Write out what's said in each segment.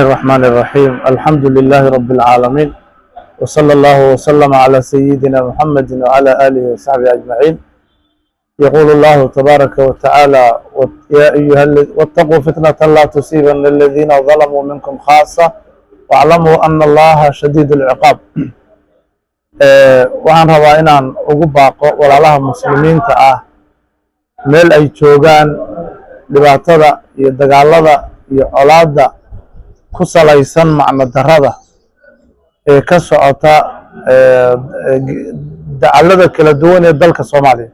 الرحمن الرحيم الحمد لله رب العالمين وصلى الله وسلم على سيدنا محمد وعلى آله وصحبه أجمعين. يقول الله تبارك وتعالى يا أيها واتقوا فتنة لا تصيبن الذين ظلموا منكم خاصة واعلموا أن الله شديد العقاب. waxaan rabaa inaan ugu baaqo walaalaha muslimiinta ah meel ay joogaan dhibaatada iyo dagaalada iyo colaadda ku salaysan macno darrada ee ka socota dacallada kala duwan ee dalka Soomaaliya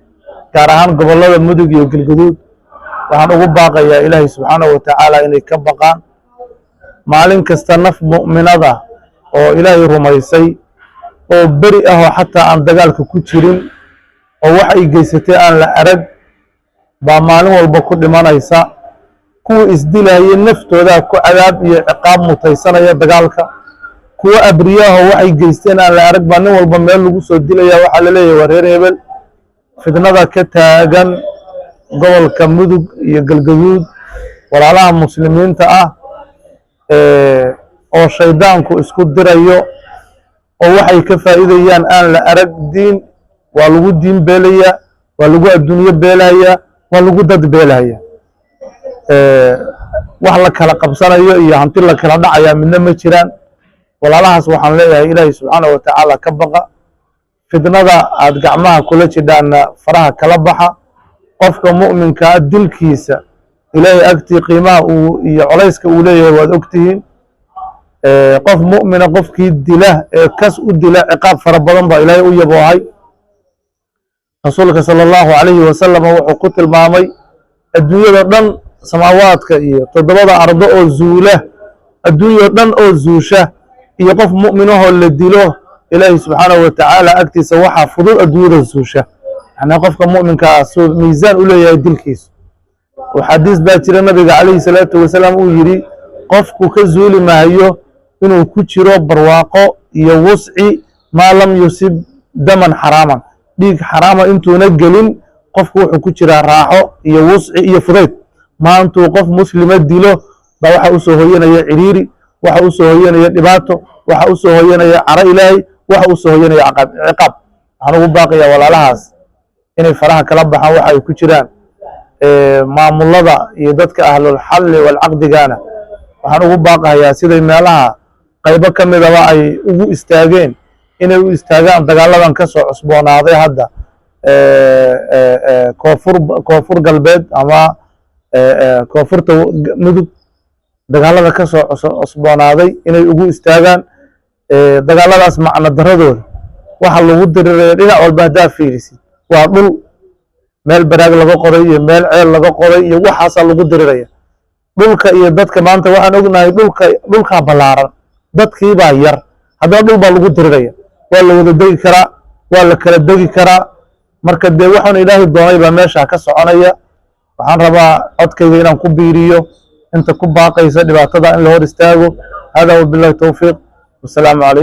gaar ahaan gobollada Mudug iyo Galgaduud. waxaan ugu baaqayaa Ilaahay subxaanahu wa tacaala inay ka baqaan maalin kasta naf mu'minada oo Ilaahay rumaysay oo beri ah oo xataa aan dagaalka ku jirin oo wax ay geysatay aan la arag baa maalin walba ku dhimanaysa. kuwa isdilaaya naftooda ku cadaab iyo ciqaab mutaysanaya dagaalka, kuwa abriyaha waxay geysteen aan la arag baa nin walba meel lagu soo dilaya. waxaa la leeyahay waa reer hebel. fitnada ka taagan gobolka Mudug iyo Galgaduud walaalaha muslimiinta ah oo shaydaanku isku dirayo oo waxay ka faa'iidayaan aan la arag. diin waa lagu diin beelaya, waa lagu adduunyo beelaya, waa lagu dad beelaya. wax la kala qabsanayo iyo hanti la kala dhacaya midna ma jiraan. walaalahaas waxaan leeyahay Ilaahay subxaanahu wa tacaala ka baqa. fitnada aad gacmaha kula jidhaanna faraha kala baxa. qofka mu'minka ah dilkiisa Ilaahay agtii qiimaha iyo culayska uu leeyahay waad ogtihiin. qof mu'mina qofkii dila ee kas u dila ciqaab fara badan baa Ilaahay u yaboohay. rasuulka sallallahu alayhi wasallam wuxuu ku tilmaamay adduunyada dhan samaawaadka iyo toddobada ardo oo zuula, adduunyada dhan oo zuusha iyo qof mu'minahoo la dilo Ilaahay subxaanahu wa tacaala agtiisa waxaa fudud adduunyada zuusha. yani qofka mu'minka ah soo miisaan u leeyahay dilkiisa. xadiis baa jira nabiga calayhi salaatu wasalaam uu yidhi qofku ka zuuli maayo inuu ku jiro barwaaqo iyo wusci maa lam yusib daman xaraaman. dhiig xaraama intuuna gelin qofku wuxuu ku jiraa raaxo iyo wusci iyo fudayd. maantuu qof muslima dilo baa waxa u soo hoyanaya ciriiri, waxa u soo hoyanaya dhibaato, waxa u soo hoyanaya caro Ilaahay, waxa u soo hoyanaya ciqaab. waxaan ugu baaqayaa walaalahaas inay faraha kala baxaan waxa ay ku jiraan. maamulada iyo dadka ahlul xalli wal caqdigana waxaan ugu baaqayaa siday meelaha qaybo ka midaba ay ugu istaageen inay u istaagaan dagaaladan ka soo cusboonaaday hadda koonfur galbeed ama koonfurta Mudug dagaalada ka soo cusboonaaday inay ugu istaagaan. dagaaladaas macno daradooda waxa lagu diriraya dhinac walba haddaa fiirisid waa dhul, meel baraag laga qoday iyo meel ceel laga qoday iyo waxaasaa lagu diriraya. dhulka iyo dadka maanta waxaan ognahay dhulkaa ballaaran, dadkii baa yar, haddana dhul baa lagu diriraya. waa la wada degi karaa, waa la kala degi karaa. marka dee waxaan Ilaahay doonay baa meesha ka soconaya. waxaan rabaa codkayga inaan ku biiriyo inta ku baaqaysa dhibaatada in la hor istaago. hada wabillahi tawfiiq. wassalaamu calaykum.